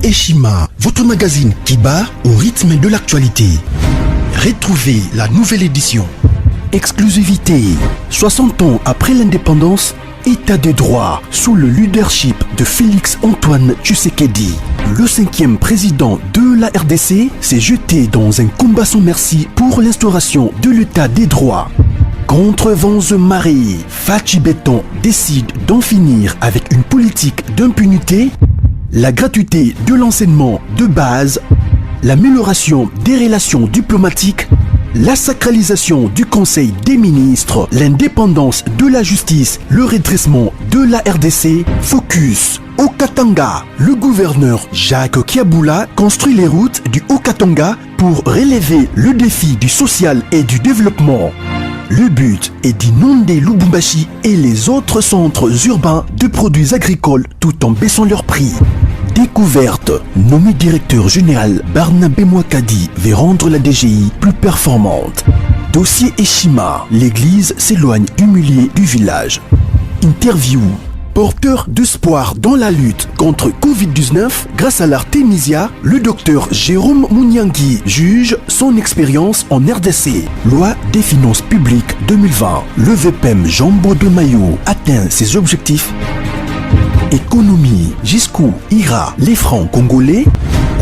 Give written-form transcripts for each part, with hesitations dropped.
Eshima, votre magazine qui bat au rythme de l'actualité. Retrouvez la nouvelle édition. Exclusivité. 60 ans après l'indépendance, État de droit sous le leadership de Félix-Antoine Tshisekedi. Le 5e président de la RDC s'est jeté dans un combat sans merci pour l'instauration de l'État des droits. Contre vents et marées, Fachi Béton décide d'en finir avec une politique d'impunité, la gratuité de l'enseignement de base, l'amélioration des relations diplomatiques, la sacralisation du Conseil des ministres, l'indépendance de la justice, le redressement de la RDC, focus au Katanga. Le gouverneur Jacques Kiaboula construit les routes du Haut-Katanga pour relever le défi du social et du développement. Le but est d'inonder Lubumbashi et les autres centres urbains de produits agricoles tout en baissant leur prix. Découverte, nommé directeur général Barnabé Mouakadi veut rendre la DGI plus performante. Dossier Eshima, l'église s'éloigne du milieu du village. Interview, porteur d'espoir dans la lutte contre Covid-19 grâce à l'Artemisia, le docteur Jérôme Mouniangui juge son expérience en RDC. Loi des finances publiques 2020. Le VPM Jambo de Mayo atteint ses objectifs. Économie, jusqu'où ira les francs congolais?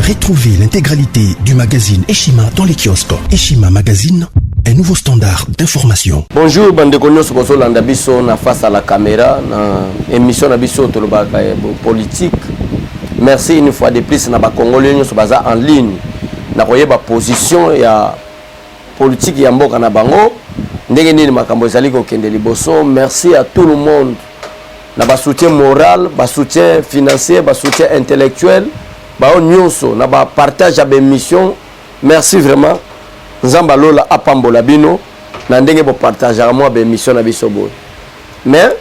Retrouvez l'intégralité du magazine Eshima dans les kiosques. Eshima Magazine, un nouveau standard d'information. Bonjour, bande de connaissances pour Solanda Bisso na face à la caméra, na émission na Bisso Tolobaka politique. Merci une fois de plus na ba Congolais nous baza en ligne. Na koyeba position ya politique ya mboka na bango. Ndenge nini makambo ezali ko kende liboso. Merci à tout le monde. Na ba soutien moral, ba soutien financier, ba soutien intellectuel, ba nyonso na ba partage ya mission. Merci vraiment. Nzamba lola apambola bino na ndenge bo partage à moi ba mission na biso boy. Mais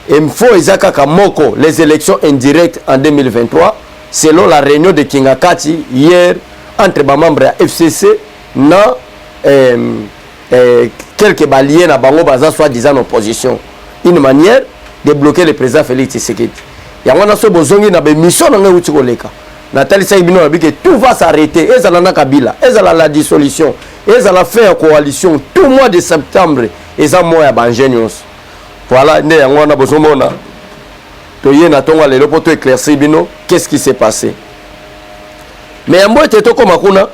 il faut ezaka kamoko les élections indirectes en 2023 selon la réunion de Kingakati hier entre ba membres ya FCC na quelques baliers na bango baza soi-disant opposition. Une manière de bloquer le président Félix Tshisekedi. Yangwana so bozongi na be mission na nguti koleka. Nathalie Saibino a dit que tout va s'arrêter. Ezala na Kabila, ezala la dissolution, ezala faire coalition tout mois de septembre. Eza moya banjenios. Voilà, né yangwana bozomona. Toye na tonga lelo poto éclaircir bino, qu'est-ce qui s'est passé? Mais yambo eteto koma kuna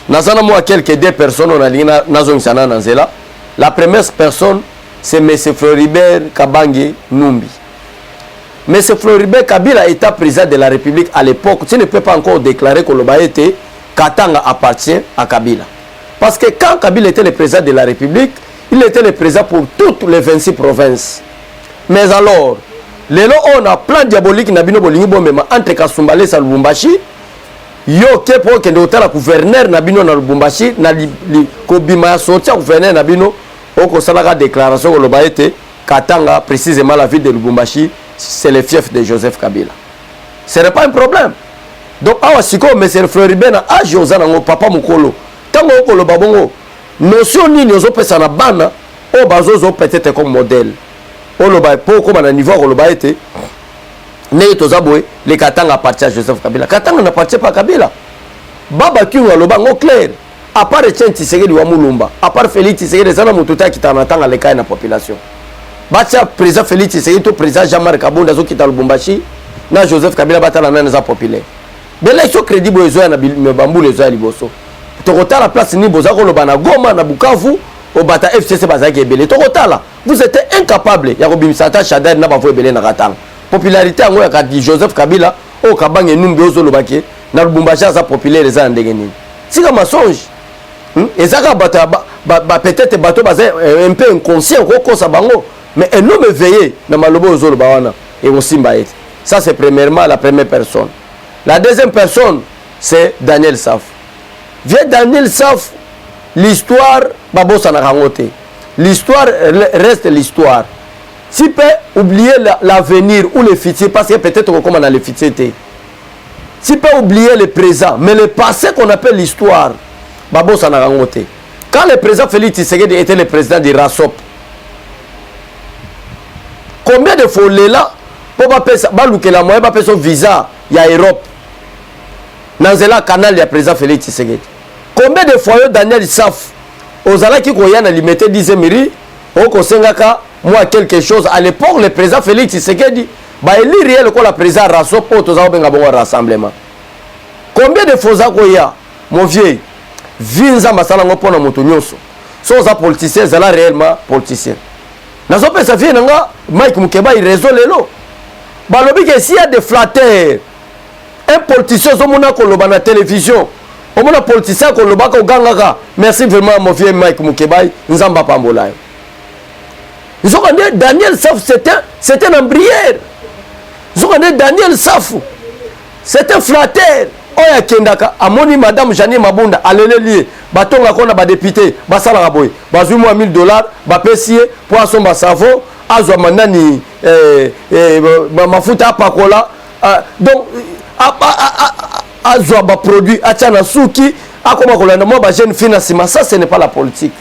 nazana moi quelques deux personnes on a lina nazongisana na nzela. La première personne c'est M. Floribert Kabange Numbi. M. Floribert Kabila était président de la République à l'époque. Tu ne peux pas encore déclarer que le Baïté Katanga appartient à Kabila. Parce que quand Kabila était le président de la République, il était le président pour toutes les 26 provinces. Mais alors, on a plan diabolique entre Kasumbalé et Lubumbashi. Yo ke pour que le gouverneur Nabino na Lubumbashi na kobima sorti gouverneur Nabino au Salaka déclaration que le Baïté Katanga, précisément la ville de Lubumbashi, c'est le fief de Joseph Kabila. Ce n'est pas un problème. Donc, awa siko M. Floribert na agi ozana ngo papa mukolo. Tango okolo babongo, notion nini ozo pesa na bana, o bazozo peut-être comme modèle. O lo ba po comme na niveau lo Baïté. Ne tozabwe le Katanga appartient à Joseph Kabila. Katanga n'appartient pas à Kabila. Baba kinwa lo bango clair. À part Etienne Tshisekedi wa Mulumba, à part Félix Tshisekedi, ça n'a pas qui t'entend à l'écart de la population. Batia président Félix Tshisekedi, tout président Jean-Marc Kabunda, qui est à Lubumbashi, na Joseph Kabila, bata la nana populaire. Mais là, ils sont crédibles, ils ont bambou, les oeufs, liboso. Tokota la place ni bozako lo bana Goma na Bukavu, au bata FCC bazaki ebele. Tokota là, vous êtes incapable. Ya Robim Sata Chadar na bavo ebele na Katanga. Popularité en ya kadi Joseph Kabila, au Kabange Numbi ozo lo baki, na Lubumbashi sa populaire les ans ndegeni. C'est comme mensonge. Et ça peut-être un peu inconscient mais un homme éveillé dans malobo ozolo bawana et aussi mbaït. Ça c'est premièrement la première personne. La deuxième personne c'est Daniel Saf. Viens Daniel Saf, l'histoire babo sanarangote. L'histoire reste l'histoire. Si peut oublier l'avenir ou le futur parce que peut-être comme on a le futur. Si peut oublier le présent mais le passé qu'on appelle l'histoire. Babo Sanarangote. Quand le président Félix Tshisekedi était le président du RASOP, combien de fois là pour pas payer son visa, il y a Europe. Nanzela canal ya président Félix Tshisekedi. Combien de fois Daniel Saf ozala ki koyana limité 10 mairie au kosengaka moi quelque chose à l'époque le président Félix Tshisekedi ba eli réel ko la président raso po to za benga bon rassemblement. Combien de fois za koya mon vieux vinza masala ngopo na moto nyonso. So za politicien zala réellement politicien. Nazo pesa vie nanga Mike Mukeba il réseau lelo. Balobi que s'il y a des flatteurs un politicien zomona ko loba na télévision. Omona politicien ko loba ko gangaka. Merci vraiment mon vieux Mike Mukeba nzamba pambola. Ils ont dit Daniel Saf c'était un embrière. Ils ont dit Daniel Saf c'est un flatteur. Oya kendaka amoni madame Janie Mabunda aleleli batonga kona ba député basala raboy bazui moi $1000 ba pesier poisson ba savon azwa manani mafuta apakola donc azwa ba produit achana suki akoma kolanda moi ba jeune financement. Ça ce n'est pas la politique.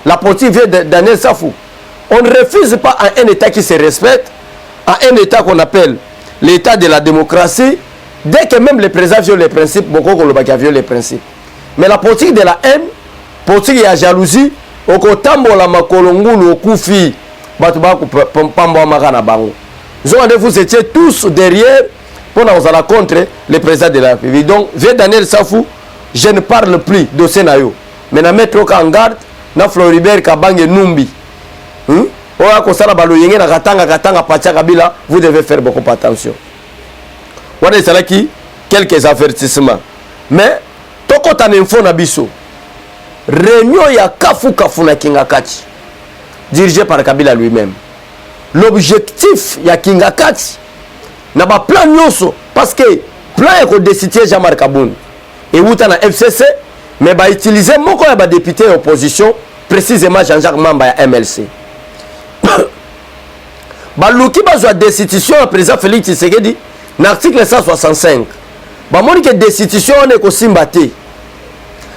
La politique vient de Daniel Safou. On ne refuse pas à un État qui se respecte, à un État qu'on appelle l'État de la démocratie. Dès que même les présidents violent les principes, beaucoup de violent les principes. Mais la politique de la haine, politique de la jalousie, au kotambola makolongulu au koufi, vous étiez tous derrière pour nous aller contre le président de la République. Donc, vieux Daniel Safou, je ne parle plus de Sénayo. Mais na mettre en garde, na Floribert Kabange Numbi. Vous devez faire beaucoup attention. Voilà quelques avertissements. Mais, toko ta info na biso. Réunion ya Kafu na Kingakati, dirigé par Kabila lui-même. L'objectif ya Kingakati, na ba plan nyoso, parce que plan est décidé Jean-Marc Aboun. Et où na FCC, mais ba utiliser moko ya ba député opposition, précisément Jean-Jacques Mamba ya MLC. Baluki bazwa destitution ya président Félix Tshisekedi. L'article 165. Bamoni que destitution on est kosimbate.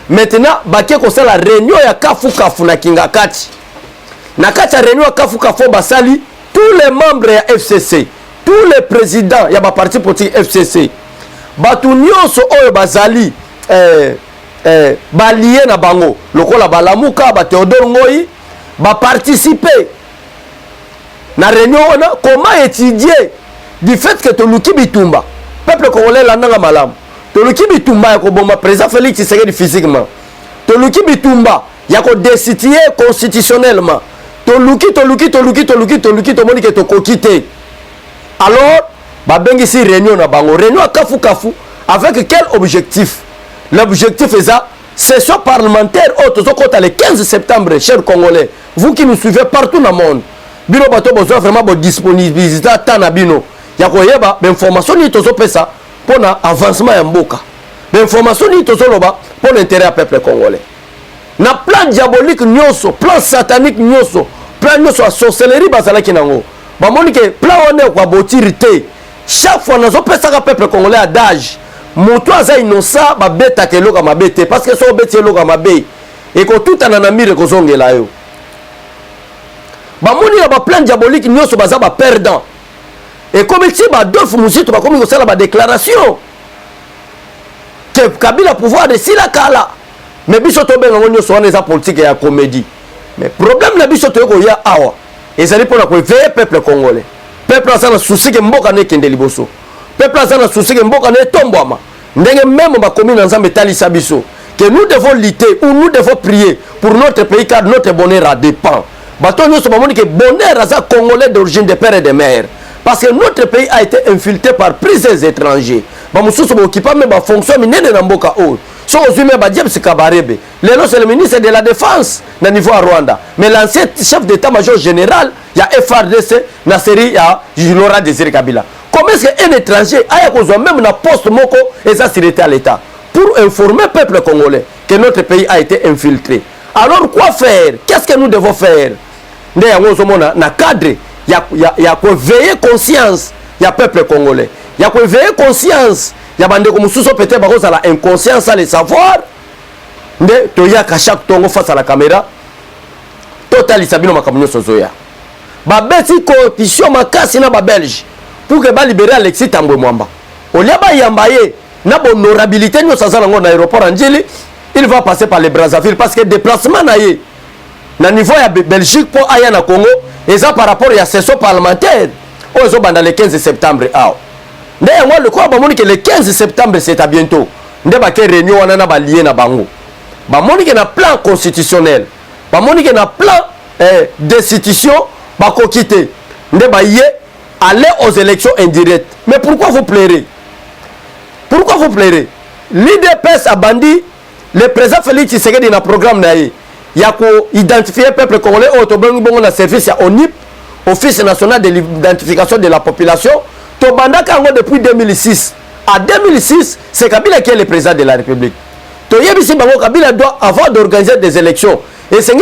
Maintenant, baké ko la réunion ya Kafu na Kingakati. Na kati réunion ya Kafu basali tous les membres ya FCC, tous les présidents ya ba parti politique FCC. Batu nyonso oyo bazali balié na bango. Lokola balamuka ba Théodore Ngoyi ba participer na réunion on comment étudier du fait que Toluki Bitumba, peuple congolais l'andanga malam, Toluki Bitumba yako bomba président Félix Tshisekedi physiquement, Toluki Bitumba yako destitué constitutionnellement, Toluki tomoni ke toko kite. Alors, babengi si réunion na bango, réunion à Kafu avec quel objectif? L'objectif est ça, session parlementaire le 15 septembre, chers Congolais, vous qui nous suivez partout dans le monde, bino bato besoin vraiment de disponibilité tana bino. Ya koyeba information ni tozo pesa pour na avancement ya mboka. Information ni tozo loba pour l'intérêt du peuple congolais. Na plan diabolique nyoso, plan satanique nyoso, plan nyoso a sorcellerie bazala kinango. Ba moni ke plan one kwa botirité. Chaque fois nazo pesa ka peuple congolais à d'âge. Moto aza innocent ba beta ke loka mabete parce que so beti loka mabe. Et ko tout anana mire ko zongela yo. Ba moni ya ba plan diabolique nyoso baza ba perdant. Et comme si Adolphe Moussito va comme ça la déclaration que Kabila pouvoir de Sila Kala. Mais bisoto benga ngonyo so na politique ya comédie. Mais problème na bisoto ko ya awa. Et ça pour la veiller peuple congolais. Peuple a na souci que mboka ne kende liboso. Peuple a na souci que mboka ne tombama. Ndenge même ba commune ensemble talisa biso que nous devons lutter ou nous devons prier pour notre pays car notre bonheur dépend. Bato nyo so ba moni que bonheur aza congolais d'origine de père et de mère. Parce que notre pays a été infiltré par plusieurs étrangers. Bamususu occupant même ba fonction minene na mboka o. So ozume ba James Kabarebe. Lelo c'est le ministre de la défense na niveau à Rwanda. Mais l'ancien chef d'état-major général, il y a FRDC na série ya Laurent Désiré Kabila. Comment est-ce qu'un étranger a besoin même na poste moko et ça c'est à l'état pour informer le peuple congolais que notre pays a été infiltré. Alors quoi faire? Qu'est-ce que nous devons faire? Nde yango zomona na cadre il y a quoi veiller conscience, il y a peuple congolais. Il y a quoi veiller conscience, il y a bande comme sous peut-être parce que la inconscience à le savoir. Mais to ya ka chaque tongo face à la caméra. Total isabino makamunyo sozoya. Ba beti corruption makasi na ba Belge pour que ba libérer Alexis Tambwe Mwamba. Olia ba yambaye na honorabilité nous ça dans l'aéroport Anjili, il va passer par les Brazzaville parce que déplacement naie na niveau ya Belgique pour aya na Congo et ça par rapport à la session parlementaire aux dans le 15 septembre d'ailleurs moi le quoi ba que le 15 septembre c'est à bientôt nde ba ke réunion wana na ba lié na bango ba monique na plan constitutionnel ba monique na plan d'institution ba ko quitter nde ba yé aller aux élections indirectes. Mais pourquoi vous plairez? Pourquoi vous plairez? L'IDPS a bandit le président Félix Tshisekedi dans le programme naïe. Il y a identifié le peuple congolais au bon la service à ONIP, Office national de l'identification de la population. Tobanda Kango depuis 2006. À 2006, c'est Kabila qui est le président de la République. Toyebisi Bango Kabila doit avoir d'organiser des élections. Et c'est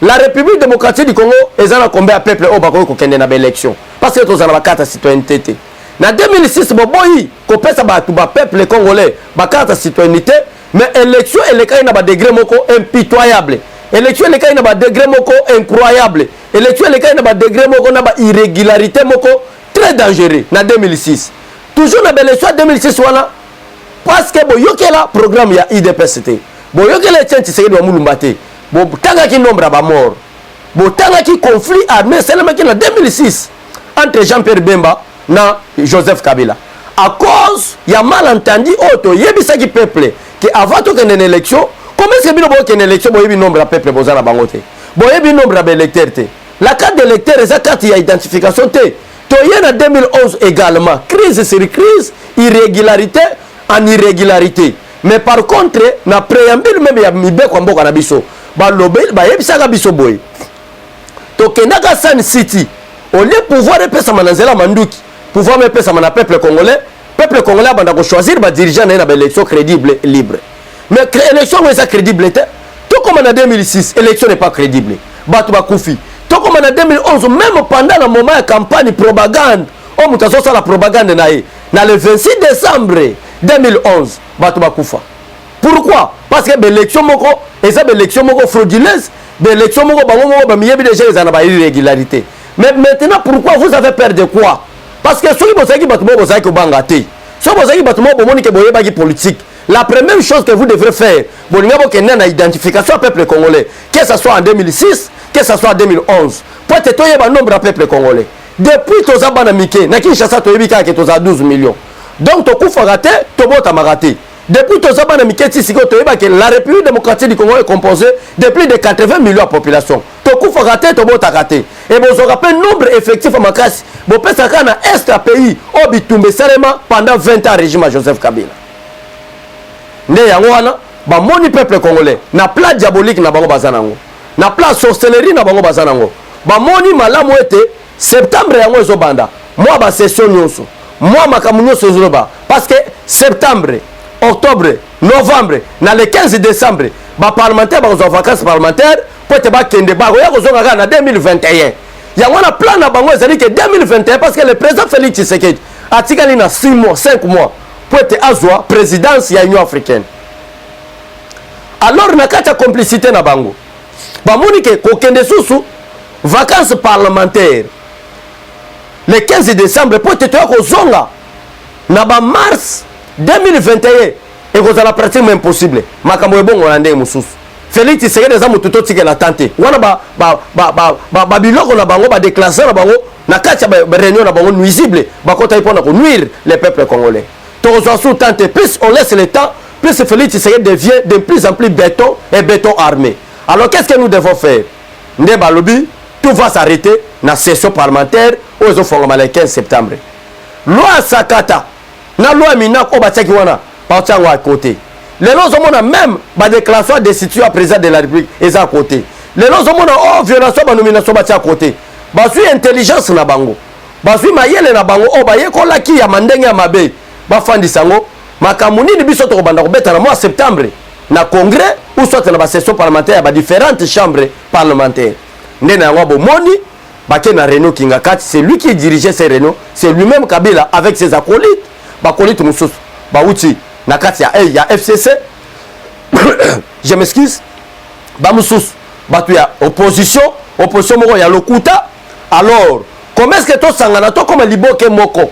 la République démocratique du Congo est en combien de peuple au Bako qui a une élection. Parce que nous avons la carte citoyenneté. En 2006, Boboyi, qu'on peut le peuple congolais, la carte citoyenneté, mais l'élection est le cas d'un degré impitoyable. L'élection est le cas d'un degré incroyable. L'élection est le cas d'un degré irrégularité très dangereux en 2006. Toujours dans l'élection 2006, parce que il a un programme ya IDPST. Il y a un chantier de Moulumbate. Il y a un nombre de morts. Il y a un conflit armé seulement en 2006 entre Jean-Pierre Bemba et Joseph Kabila. À cause, il y a malentendu, il y a un peuple qui avant qu'il y ait une élection, comment est-ce qu'il y a une élection, il y a un nombre de peuples qui ont bangote. Il y a un nombre d'électeurs. La carte d'électeur, c'est la carte d'identification. Il y a en 2011 également, crise sur crise, irrégularité en irrégularité. Mais par contre, dans le préambule, même il y a Mibé Kwambo Kanabiso. Il y a Bissaga Biso Boy. Donc, il y a San City. Au lieu de pouvoir repasser Manazela Mandouki, pouvoir repasser le peuple congolais va choisir les dirigeants dans une élection crédible et libre. Mais l'élection est crédible. Tout comme en 2006, l'élection n'est pas crédible. Batouba Koufi. Tout comme en 2011, même pendant le moment de campagne propagande, on a fait la propagande dans le 26 décembre 2011, Batouba Koufa. Pourquoi? Parce que l'élection est une élection frauduleuse, l'élection est une irrégularité. Mais maintenant, pourquoi vous avez peur de quoi? Parce que ceux qui sont politique, la première chose que vous devrez faire, c'est une identification au peuple congolais, que ce soit en 2006, que ce soit en 2011, pour être un nombre de peuple congolais. Depuis que vous avez 12 millions. Donc, tu as raté, tu as raté. Depuis que la République démocratique du Congo est composée de plus de 80 millions de population. Tu as raté, tu as raté. Et vous aurez un nombre effectif à Makassi. Vous pouvez faire un extra pays au Bitumbe pendant 20 ans régime à Joseph Kabila. Ne yangoana, ba moni peuple congolais, na plan diabolique na bango bazanango. Na plan sorcellerie na bango bazanango. Ba moni malamu ete septembre yango ezobanda. Moi ba session nyonso. Moi makamu nyonso ezoba parce que septembre, octobre, novembre, na le 15 décembre, ba parlementaire ba en vacances parlementaires pour te ba kende ba ya kozonga na 2021. Yango na plan na bango ezali que 2021 parce que le président Félix Tshisekedi a tikali na 6 mois, 5 mois. Pour être azwa présidence de l'Union africaine. Alors, il y a une complicité na bango. Bamoni ke kokende susu vacances parlementaires. Le 15 décembre pour être kozonga na ba mars 2021 et kozala pratiquement impossible. Makambo ebongo na ndenge mususu. Félix Tshisekedi za mututo tike la tante. Wana ba biloko na bango ba déclaration na bango na kati ba réunion na bango nuisible ba kota ipona ko nuire les peuples congolais. Plus on laisse le temps, plus Félix Tshisekedi devient de plus en plus béton et béton armé. Alors qu'est-ce que nous devons faire? Ndebalobi, tout va s'arrêter dans la session parlementaire aux le 15 septembre. Loi Sakata, la loi Minak Obataki wana, partant à côté. Les lois ont même la déclaration de destitution à président de la République est à côté. Les lois ont violation de nomination à côté. Basui intelligence na bango. Basui mayele na bango obaye kola ki ya mandenge ya mabe. Bafandi sango makamuni ni biso to banda kobeta na mois septembre na congrès ou soit na ba session parlementaire ba différentes chambres parlementaires ndena yango bomoni bake na Renault Kingakati, c'est lui qui dirigeait ces Renault, c'est lui-même Kabila avec ses acolytes bakolite mususu bauti na kati ya FCC je m'excuse ba mususu batu ya opposition moko ya lokuta. Alors comment est-ce que to sangana to comme liboke moko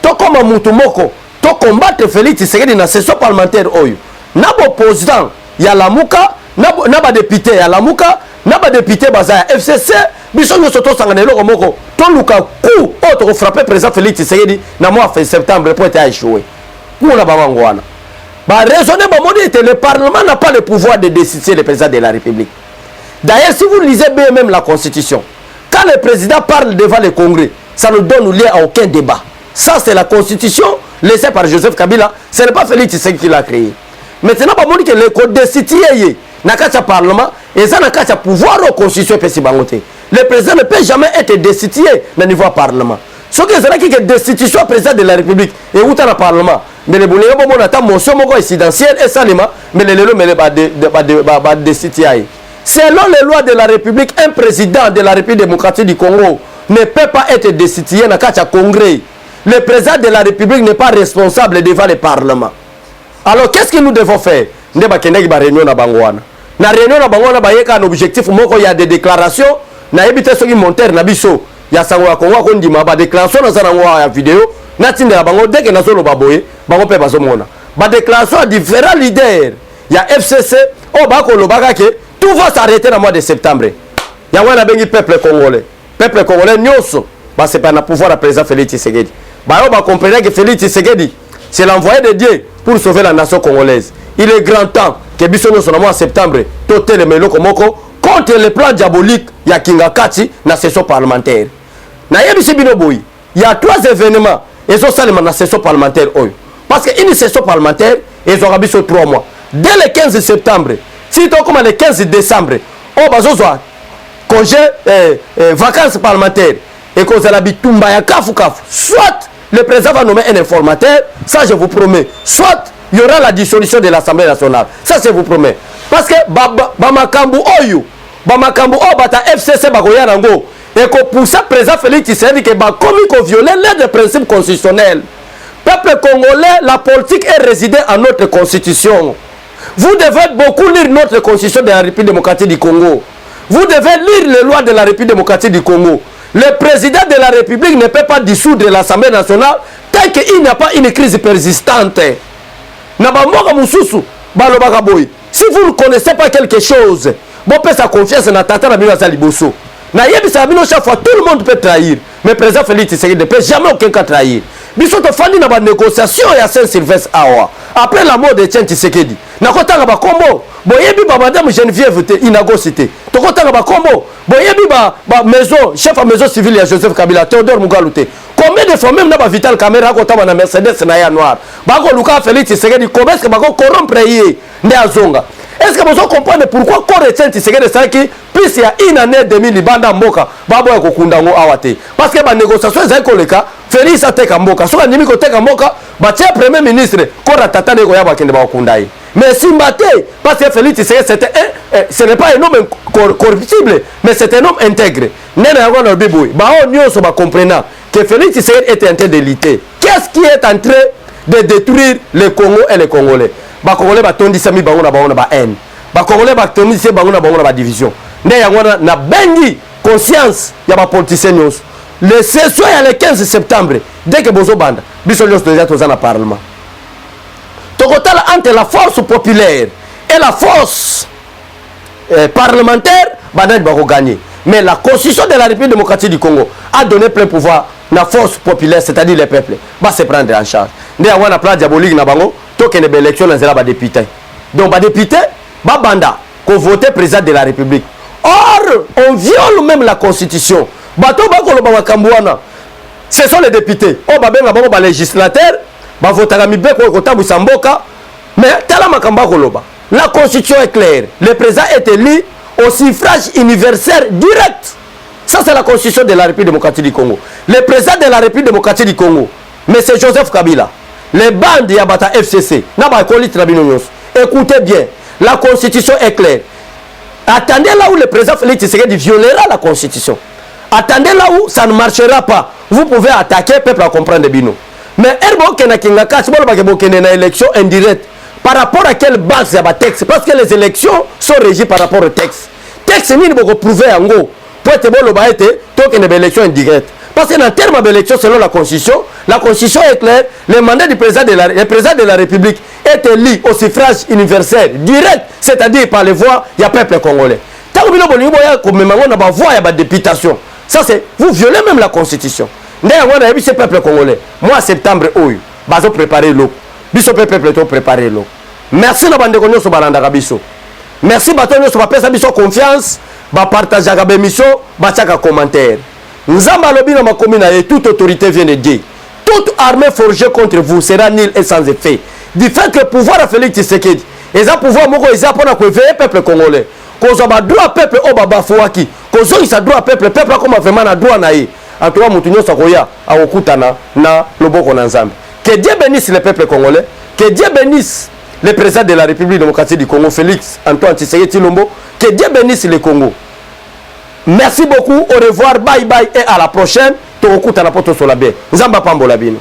to comme mutu moko to combattre Félix Tshisekedi na session parlementaire oyo na opposant ya Lamuka na ba député ya Lamuka na ba député baza ya FCC biso nyoso to sangana eloko moko to luka coup o to frapper président Félix Tshisekedi na mois de septembre pour être échoué kuna ba mangwana ba raisonner ba modi le parlement n'a pas le pouvoir de décider le président de la République. D'ailleurs si vous lisez bien même la constitution, quand le président parle devant le Congrès, ça ne donne lieu à aucun débat. Ça c'est la constitution laissée par Joseph Kabila, ce n'est pas Félix Tshisekedi qui l'a créé. Maintenant ba modi que le code décider na kati parlement et ça na kati pouvoir au constitution pesi bangote. Le président ne peut jamais être destitué au niveau parlement. Ce qui est que destitution président de la République et où dans le parlement. Mais les boulets bon attend motion moko incidentielle et salima mais les lelo mais ba destitué. Selon les lois de la République, un président de la République démocratique du Congo ne peut pas être destitué na kati congrès. Le président de la République n'est pas responsable devant le parlement. Alors qu'est-ce que nous devons faire? Nde ba kendeki ba réunion na bangwana. Na réunion na bangwana ba yeka un objectif moko ya des déclarations na ebité soki monteur na biso ya sango ya Congo ko ndima ba déclaration na sana ngwa ya vidéo na tinda bango dès que na solo baboye bango pe bazo mona ba déclaration à différents leaders ya FCC o ba ko lobaka ke tout va s'arrêter dans le mois de septembre. Ya wana bengi peuple congolais nyonso ba c'est pas na pouvoir à président Félix Tshisekedi ba yo ba comprendre que Félix Tshisekedi c'est l'envoyé de Dieu pour sauver la nation congolaise. Il est grand temps que biso nyonso na mois de septembre totel le meloko moko contre le plan diabolique ya Kingakati na session parlementaire. Na yebisi bino boy, il y a 3 événements et ça seulement na session parlementaire oyo. Parce que une session parlementaire ils aura biso 3 mois. Dès le 15 septembre, si to comme le 15 décembre, on bazozo congé vacances parlementaires et qu'on a bitumba ya kafu. Soit le président va nommer un informateur, ça je vous promets. Soit il y aura la dissolution de l'Assemblée nationale. Ça je vous promets. Parce que Bamakambu Oyo, Bamakambu O bata FCC bagoya nango et que pour ça président Félix Tshisekedi que ba commis qu'on violait les principes constitutionnels. Peuple congolais, la politique est résidée à notre constitution. Vous devez beaucoup lire notre constitution de la République démocratique du Congo. Vous devez lire les lois de la République démocratique du Congo. Le président de la République ne peut pas dissoudre l'Assemblée nationale tant qu'il n'y a pas une crise persistante. Si vous ne connaissez pas quelque chose, bon peut sa confiance na tata na bino za liboso. Na yebi sa bino chaque fois tout le monde peut trahir, mais président Félix Tshisekedi ne peut jamais aucun cas trahir. Biso to fandi na ba négociation ya Saint-Sylvestre awa. Après la mort de Tshisekedi, na kotanga ba kombo, boyebi ba madame Geneviève Inagosité. To kotanga ba kombo, boyebi ba maison, chef à maison civile ya Joseph Kabila, Théodore Mugaluté. Combien de fois même na ba Vital Caméra kotama na Mercedes na ya noir. Ba ko luka Félix Tshisekedi combien est-ce que ba ko corrompre yé ne azonga. Est-ce que vous comprenez pourquoi corps Tshisekedi Saki puis il y a une année et demie libanda mboka babo ya kokundango awate parce que ba négociation ezali koleka Félix ateka mboka so andimi koteka mboka ba tia premier ministre kora tata neko ya bakende ba okundai mais simbate parce que Félix Tshisekedi c'était ce n'est pas un homme corruptible mais c'est un homme intègre nena yango na biboui ba on nyonso ba comprenant que Félix Tshisekedi est en train de lutter. Qu'est-ce qui est en train de détruire le Congo et les Congolais? Ba Congolais ba tondisa mi bango na ba haine. Ba Congolais ba tondisa bango na ba division. Nde yango na bengi conscience ya ba politiciens nyonso. Le session ya le 15 septembre dès que bozo banda biso nyonso déjà toza na parlement. Tokotala entre la force populaire et la force parlementaire badani ba ko gagner. Mais la constitution de la République démocratique du Congo a donné plein pouvoir la force populaire, c'est-à-dire les peuples, va se prendre en charge. Nous avons un plan diabolique na bango, tant qu'il y a une élection dans les députés. Donc les députés, ba banda, qu'on vote président de la République. Or, on viole même la constitution. Bato ba ko ba kambouana. Ce sont les députés. On ba benga bango ba législateur, ba votera mi beko ko tabu samboka, mais tala makamba ko loba. La constitution est claire. Le président est élu au suffrage universel direct. Ça, c'est la constitution de la République démocratique du Congo. Le président de la République démocratique du Congo, M. Joseph Kabila, les bandes Yabata FCC, écoutez bien, la constitution est claire. Attendez là où le président Félix Tshisekedi violera la constitution. Attendez là où ça ne marchera pas. Vous pouvez attaquer le peuple à comprendre Bino. Mais une élection indirecte. Par rapport à quelle base il y a texte? Parce que les élections sont régies par rapport au texte. Texte, il faut prouver en gros. Pour être bon, il faut une élection indirecte. Parce qu'en termes d'élection, selon la Constitution est claire, le mandat du président de la République est élu au suffrage universel, direct, c'est-à-dire par les voix, il y a peuple congolais. Tant que vous avez une députation, ça c'est, vous violez même la Constitution. D'ailleurs, ce peuple congolais, moi, septembre, oui, bazo préparer l'eau. Biso peuple préparer l'eau. Merci la bande de Konyo Sobalanda Gabiso. Merci Batonyo Sobapesa Biso confiance, ba partage à Gabemission, ba tchaka commentaire. Nzamba lobi na makomi na toute autorité vient de dire. Toute armée forgée contre vous sera nulle et sans effet. Du fait que le pouvoir a Félix Tshisekedi, et ça pouvoir moko ils apprennent à éveiller peuple congolais. Qu'on a droit peuple au baba fouaki, qu'on a droit peuple comme vraiment na droit naïe. En tout cas, Moutounio Sakoya a okutana na loboko na Nzambe. Que Dieu bénisse le peuple congolais, que Dieu bénisse le président de la République démocratique du Congo, Félix Antoine Tshisekedi Tshilombo, que Dieu bénisse le Congo. Merci beaucoup, au revoir, bye bye et à la prochaine. Tokuta na poto solabé. Nzamba pambola bino.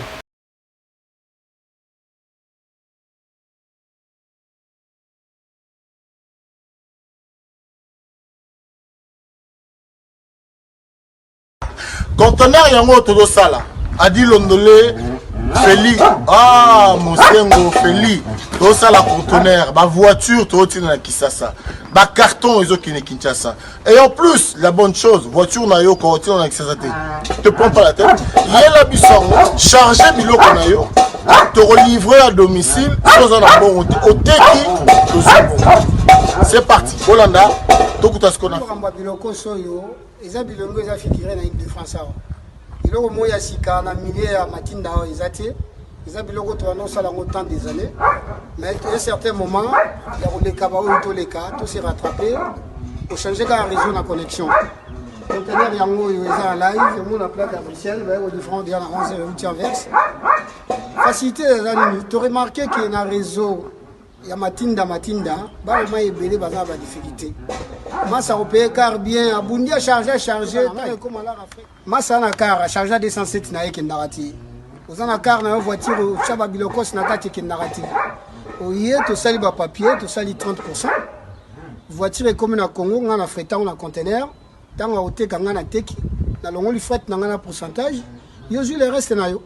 Conteneur yango todo sala. Adi Londolé Feli, Mosengo, Feli, tout ça la conteneur, ma voiture, tout na Kisasa, ma carton, ils ont qui Kinshasa. Et en plus, la bonne chose, voiture na yo, quand on a Kisasa, te prends pas la tête. Il y a la buisson, chargé bilo qu'on a yo, te relivrer à domicile, chose en a bon, au teki, c'est parti. Holanda, tout ce qu'on a fait. Les bilongo ils ont figuré dans l'équipe de France. Il au moins sika na milliers à matinda ils étaient ils ont bilongo to annonce la autant des années mais à un certain moment il y a les cabao tous les cas tout s'est rattrapé pour changer la réseau de connexion. Conteneur yango ils ont en live et mon appel à Bruxelles vers au différent dia na 11 route inverse. Facilité tu remarqué qu'il y a un réseau il y a matinda bah au moins il belé bazar ba difficulté. Massa au paye car bien abundia charger comme à l'Afrique. Massa na car charger 207 na yeke narati. Ozana car na voiture chaba bilokos na kati ke narati. Oye to sali ba papier to sali 30%. Voiture est comme na Congo ngana fretant na conteneur tanga oteka ngana teki na longo li fret na ngana pourcentage. Yo ju le reste na yo.